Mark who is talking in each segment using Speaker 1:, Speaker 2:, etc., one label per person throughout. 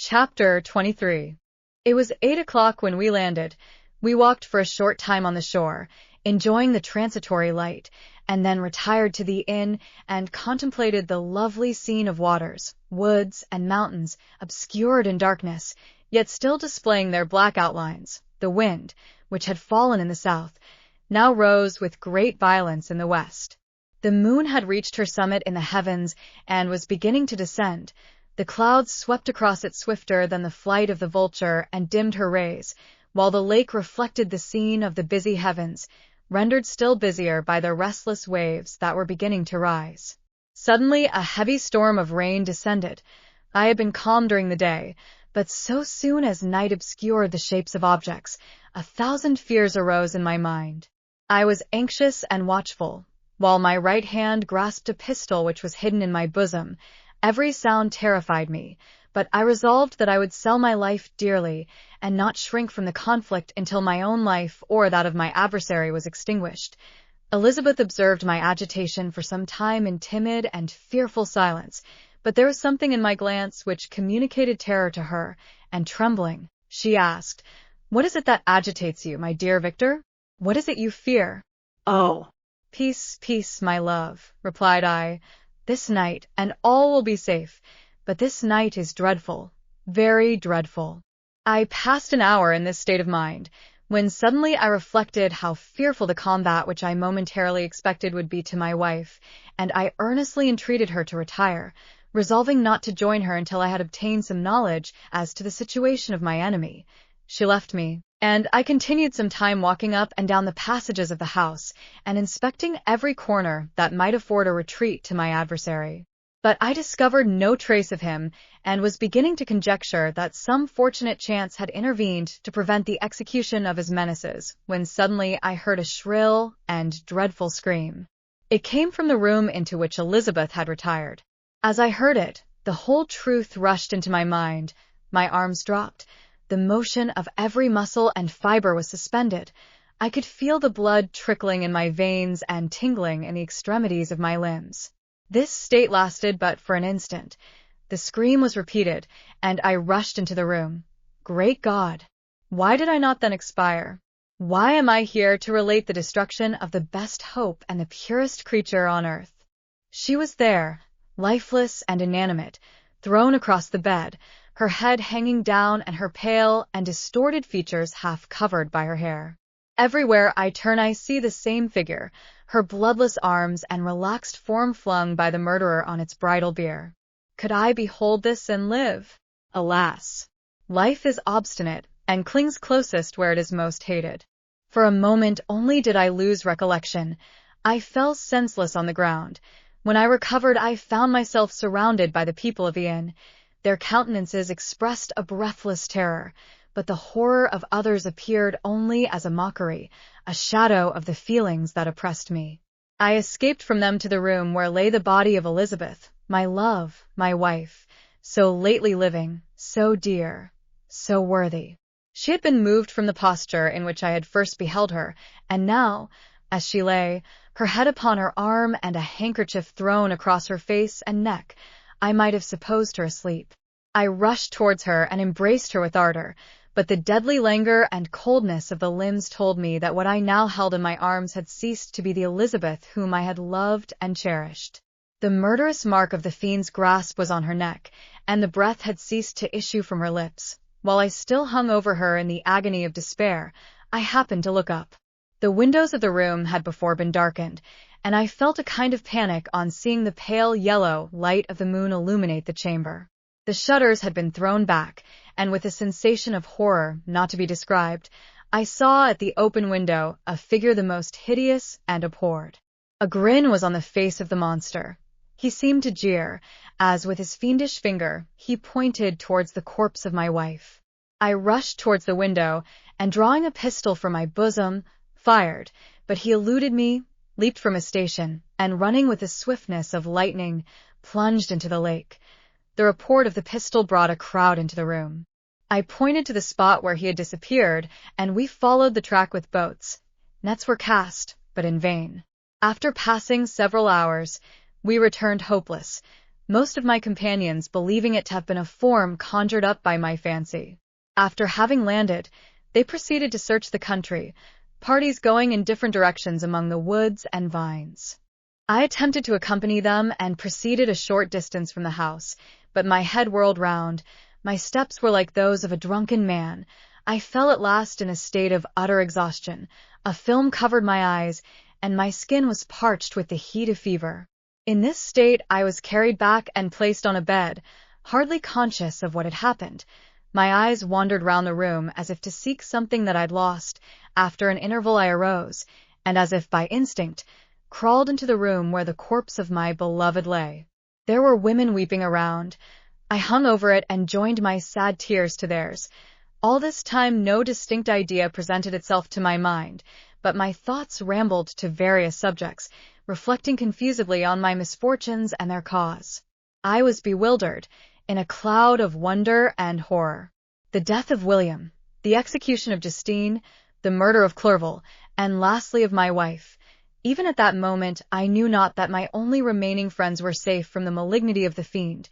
Speaker 1: Chapter 23. It was 8 o'clock when we landed. We walked for a short time on the shore, enjoying the transitory light, and then retired to the inn and contemplated the lovely scene of waters, woods, and mountains, obscured in darkness, yet still displaying their black outlines. The wind, which had fallen in the south, now rose with great violence in the west. The moon had reached her summit in the heavens and was beginning to descend. The clouds swept across it swifter than the flight of the vulture and dimmed her rays, while the lake reflected the scene of the busy heavens, rendered still busier by the restless waves that were beginning to rise. Suddenly a heavy storm of rain descended. I had been calm during the day, but so soon as night obscured the shapes of objects, 1,000 fears arose in my mind. I was anxious and watchful, while my right hand grasped a pistol which was hidden in my bosom. Every sound terrified me, but I resolved that I would sell my life dearly and not shrink from the conflict until my own life or that of my adversary was extinguished. Elizabeth observed my agitation for some time in timid and fearful silence, but there was something in my glance which communicated terror to her, and trembling, she asked, "What is it that agitates you, my dear Victor? What is it you fear?"
Speaker 2: "Oh,
Speaker 1: "Peace, peace, my love," replied I. "This night, and all will be safe. But this night is dreadful, very dreadful." I passed an hour in this state of mind, when suddenly I reflected how fearful the combat which I momentarily expected would be to my wife, and I earnestly entreated her to retire, resolving not to join her until I had obtained some knowledge as to the situation of my enemy. She left me, and I continued some time walking up and down the passages of the house, and inspecting every corner that might afford a retreat to my adversary. But I discovered no trace of him, and was beginning to conjecture that some fortunate chance had intervened to prevent the execution of his menaces, when suddenly I heard a shrill and dreadful scream. It came from the room into which Elizabeth had retired. As I heard it, the whole truth rushed into my mind. My arms dropped. The motion of every muscle and fiber was suspended. I could feel the blood trickling in my veins and tingling in the extremities of my limbs. This state lasted but for an instant. The scream was repeated, and I rushed into the room. Great God! Why did I not then expire? Why am I here to relate the destruction of the best hope and the purest creature on earth? She was there, lifeless and inanimate, thrown across the bed, her head hanging down and her pale and distorted features half covered by her hair. Everywhere I turn I see the same figure, her bloodless arms and relaxed form flung by the murderer on its bridal bier. Could I behold this and live? Alas! Life is obstinate, and clings closest where it is most hated. For a moment only did I lose recollection. I fell senseless on the ground. When I recovered, I found myself surrounded by the people of the inn. Their countenances expressed a breathless terror, but the horror of others appeared only as a mockery, a shadow of the feelings that oppressed me. I escaped from them to the room where lay the body of Elizabeth, my love, my wife, so lately living, so dear, so worthy. She had been moved from the posture in which I had first beheld her, and now, as she lay, her head upon her arm and a handkerchief thrown across her face and neck, I might have supposed her asleep. I rushed towards her and embraced her with ardor, but the deadly languor and coldness of the limbs told me that what I now held in my arms had ceased to be the Elizabeth whom I had loved and cherished. The murderous mark of the fiend's grasp was on her neck, and the breath had ceased to issue from her lips. While I still hung over her in the agony of despair, I happened to look up. The windows of the room had before been darkened, and I felt a kind of panic on seeing the pale yellow light of the moon illuminate the chamber. The shutters had been thrown back, and with a sensation of horror not to be described, I saw at the open window a figure the most hideous and abhorred. A grin was on the face of the monster. He seemed to jeer, as with his fiendish finger he pointed towards the corpse of my wife. I rushed towards the window, and drawing a pistol from my bosom, fired, but he eluded me, leaped from his station, and running with the swiftness of lightning, plunged into the lake. The report of the pistol brought a crowd into the room. I pointed to the spot where he had disappeared, and we followed the track with boats. Nets were cast, but in vain. After passing several hours, we returned hopeless. most of my companions believing it to have been a form conjured up by my fancy. After having landed, they proceeded to search the country, parties going in different directions among the woods and vines. I attempted to accompany them and proceeded a short distance from the house, but my head whirled round. My steps were like those of a drunken man. I fell at last in a state of utter exhaustion. A film covered my eyes, and my skin was parched with the heat of fever. In this state, I was carried back and placed on a bed, hardly conscious of what had happened. My eyes wandered round the room as if to seek something that I'd lost. After an interval I arose, and as if by instinct, crawled into the room where the corpse of my beloved lay. There were women weeping around. I hung over it and joined my sad tears to theirs. All this time no distinct idea presented itself to my mind, but my thoughts rambled to various subjects, reflecting confusedly on my misfortunes and their cause. I was bewildered, in a cloud of wonder and horror. The death of William, the execution of Justine, the murder of Clerval, and lastly of my wife. Even at that moment I knew not that my only remaining friends were safe from the malignity of the fiend.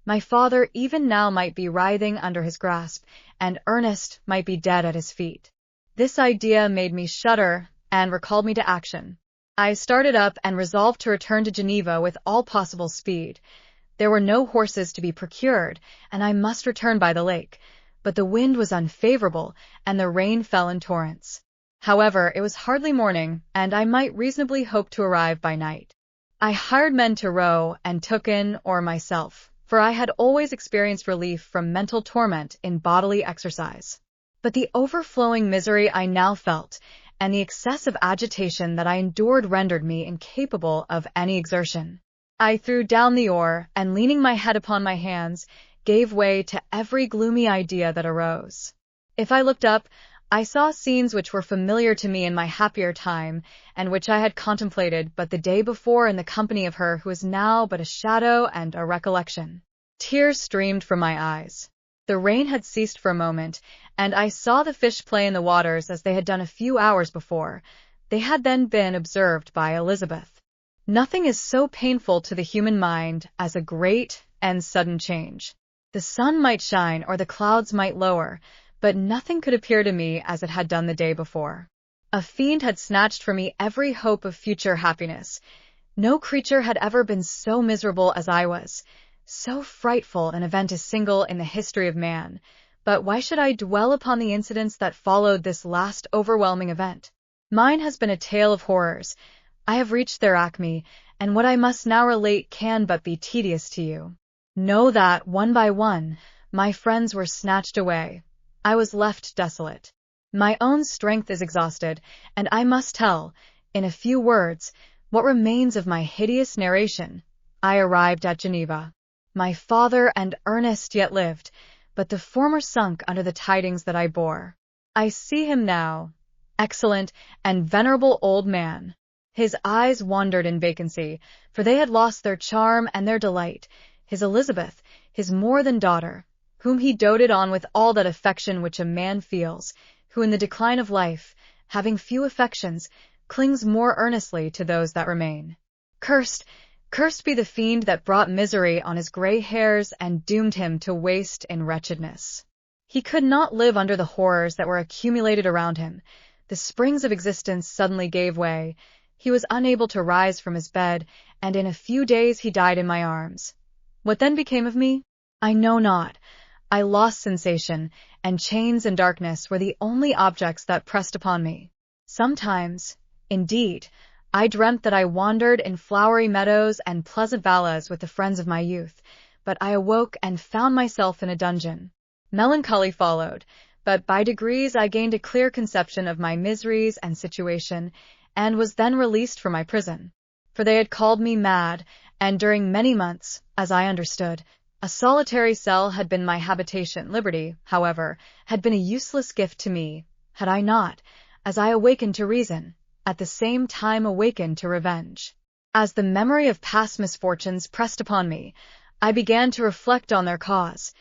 Speaker 1: My father even now might be writhing under his grasp, and Ernest might be dead at his feet. This idea made me shudder and recalled me to action. I started up and resolved to return to Geneva with all possible speed. There were no horses to be procured, and I must return by the lake, but the wind was unfavorable, and the rain fell in torrents. However, it was hardly morning, and I might reasonably hope to arrive by night. I hired men to row, and took in oar myself, for I had always experienced relief from mental torment in bodily exercise. But the overflowing misery I now felt, and the excessive agitation that I endured rendered me incapable of any exertion. I threw down the oar, and leaning my head upon my hands, gave way to every gloomy idea that arose. If I looked up, I saw scenes which were familiar to me in my happier time, and which I had contemplated but the day before in the company of her who is now but a shadow and a recollection. Tears streamed from my eyes. The rain had ceased for a moment, and I saw the fish play in the waters as they had done a few hours before. They had then been observed by Elizabeth. Nothing is so painful to the human mind as a great and sudden change. The sun might shine or the clouds might lower, but nothing could appear to me as it had done the day before. A fiend had snatched from me every hope of future happiness. No creature had ever been so miserable as I was. So frightful an event is single in the history of man. But why should I dwell upon the incidents that followed this last overwhelming event? Mine has been a tale of horrors. I have reached their acme, and what I must now relate can but be tedious to you. Know that, one by one, my friends were snatched away. I was left desolate. My own strength is exhausted, and I must tell, in a few words, what remains of my hideous narration. I arrived at Geneva. My father and Ernest yet lived, but the former sunk under the tidings that I bore. I see him now, excellent and venerable old man. His eyes wandered in vacancy, for they had lost their charm and their delight. His Elizabeth, his more than daughter, whom he doted on with all that affection which a man feels, who in the decline of life, having few affections, clings more earnestly to those that remain. Cursed be the fiend that brought misery on his gray hairs and doomed him to waste in wretchedness. He could not live under the horrors that were accumulated around him. The springs of existence suddenly gave way. He was unable to rise from his bed, and in a few days he died in my arms. What then became of me? I know not. I lost sensation, and chains and darkness were the only objects that pressed upon me. Sometimes, indeed, I dreamt that I wandered in flowery meadows and pleasant valleys with the friends of my youth, but I awoke and found myself in a dungeon. Melancholy followed, but by degrees I gained a clear conception of my miseries and situation, and was then released from my prison. For they had called me mad, and during many months, as I understood, a solitary cell had been my habitation. Liberty, however, had been a useless gift to me, had I not, as I awakened to reason, at the same time awakened to revenge. As the memory of past misfortunes pressed upon me, I began to reflect on their cause,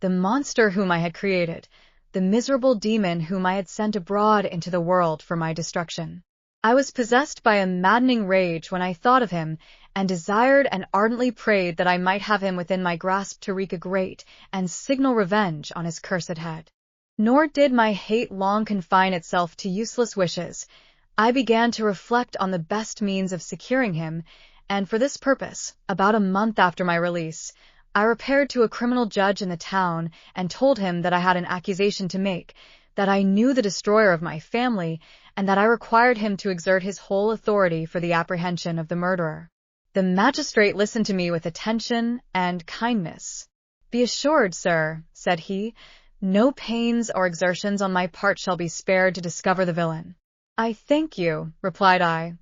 Speaker 1: the monster whom I had created, the miserable demon whom I had sent abroad into the world for my destruction. I was possessed by a maddening rage when I thought of him, and desired and ardently prayed that I might have him within my grasp to wreak a great and signal revenge on his cursed head. Nor did my hate long confine itself to useless wishes. I began to reflect on the best means of securing him, and for this purpose, about a month after my release, I repaired to a criminal judge in the town and told him that I had an accusation to make, that I knew the destroyer of my family, and that I required him to exert his whole authority for the apprehension of the murderer. The magistrate listened to me with attention and kindness. "Be assured, sir," said he, "no pains or exertions on my part shall be spared to discover the villain." "I thank you," replied I.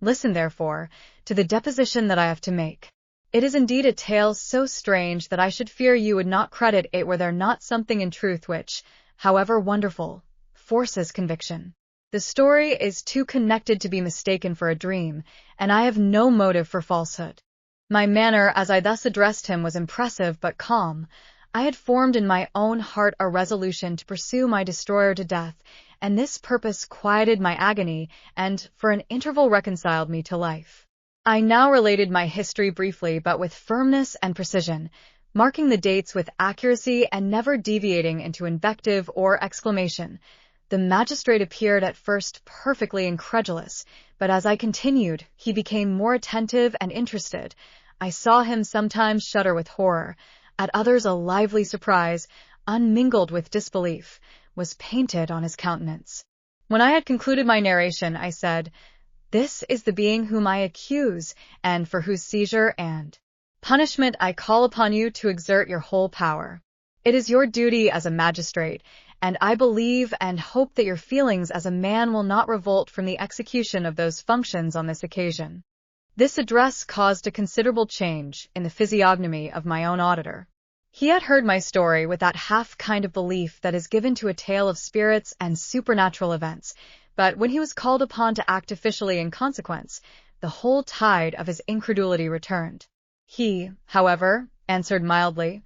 Speaker 1: "Listen, therefore, to the deposition that I have to make. It is indeed a tale so strange that I should fear you would not credit it were there not something in truth which, however wonderful, forces conviction. The story is too connected to be mistaken for a dream, and I have no motive for falsehood." My manner as I thus addressed him was impressive but calm. I had formed in my own heart a resolution to pursue my destroyer to death, and this purpose quieted my agony and, for an interval, reconciled me to life. I now related my history briefly but with firmness and precision, marking the dates with accuracy and never deviating into invective or exclamation. The magistrate appeared at first perfectly incredulous, but as I continued, he became more attentive and interested. I saw him sometimes shudder with horror, at others a lively surprise, unmingled with disbelief, was painted on his countenance. When I had concluded my narration, I said, "This is the being whom I accuse, and for whose seizure and punishment I call upon you to exert your whole power. It is your duty as a magistrate, and I believe and hope that your feelings as a man will not revolt from the execution of those functions on this occasion." This address caused a considerable change in the physiognomy of my own auditor. He had heard my story with that half kind of belief that is given to a tale of spirits and supernatural events, but when he was called upon to act officially in consequence, the whole tide of his incredulity returned. He, however, answered mildly,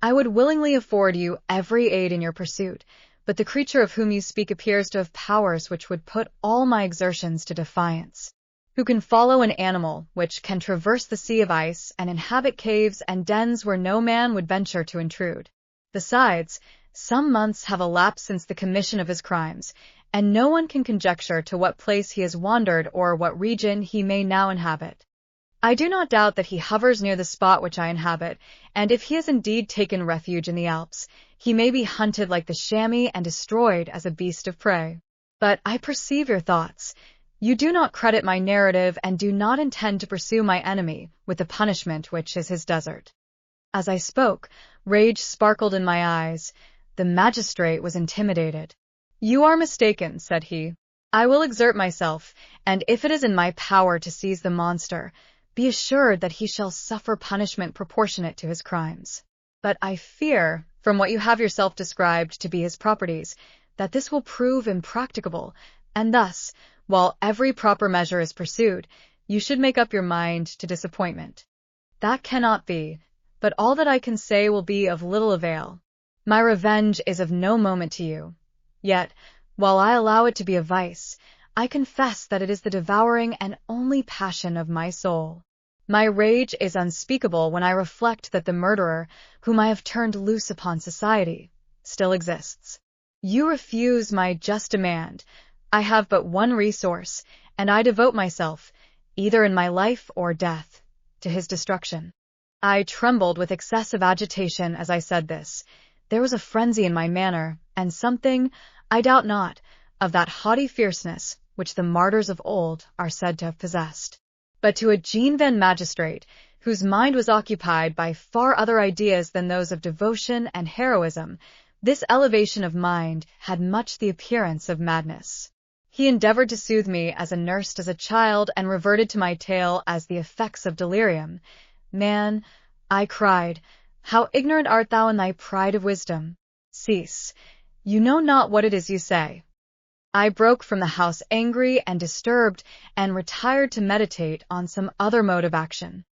Speaker 1: "I would willingly afford you every aid in your pursuit, but the creature of whom you speak appears to have powers which would put all my exertions to defiance. Who can follow an animal which can traverse the sea of ice and inhabit caves and dens where no man would venture to intrude? Besides, some months have elapsed since the commission of his crimes, and no one can conjecture to what place he has wandered or what region he may now inhabit. I do not doubt that he hovers near the spot which I inhabit, and if he has indeed taken refuge in the Alps, he may be hunted like the chamois and destroyed as a beast of prey. But I perceive your thoughts. You do not credit my narrative and do not intend to pursue my enemy with the punishment which is his desert." As I spoke, rage sparkled in my eyes. The magistrate was intimidated. "You are mistaken," said he. "I will exert myself, and if it is in my power to seize the monster, be assured that he shall suffer punishment proportionate to his crimes. But I fear, from what you have yourself described to be his properties, that this will prove impracticable, and thus, while every proper measure is pursued, you should make up your mind to disappointment. That cannot be, but all that I can say will be of little avail. My revenge is of no moment to you. Yet, while I allow it to be a vice, I confess that it is the devouring and only passion of my soul. My rage is unspeakable when I reflect that the murderer, whom I have turned loose upon society, still exists. You refuse my just demand. I have but one resource, and I devote myself, either in my life or death, to his destruction." I trembled with excessive agitation as I said this. There was a frenzy in my manner, and something, I doubt not, of that haughty fierceness which the martyrs of old are said to have possessed. But to a Genevan magistrate, whose mind was occupied by far other ideas than those of devotion and heroism, this elevation of mind had much the appearance of madness. He endeavored to soothe me as a nurse does a child, and reverted to my tale as the effects of delirium. "Man," I cried, "how ignorant art thou in thy pride of wisdom! Cease. You know not what it is you say." I broke from the house angry and disturbed, and retired to meditate on some other mode of action.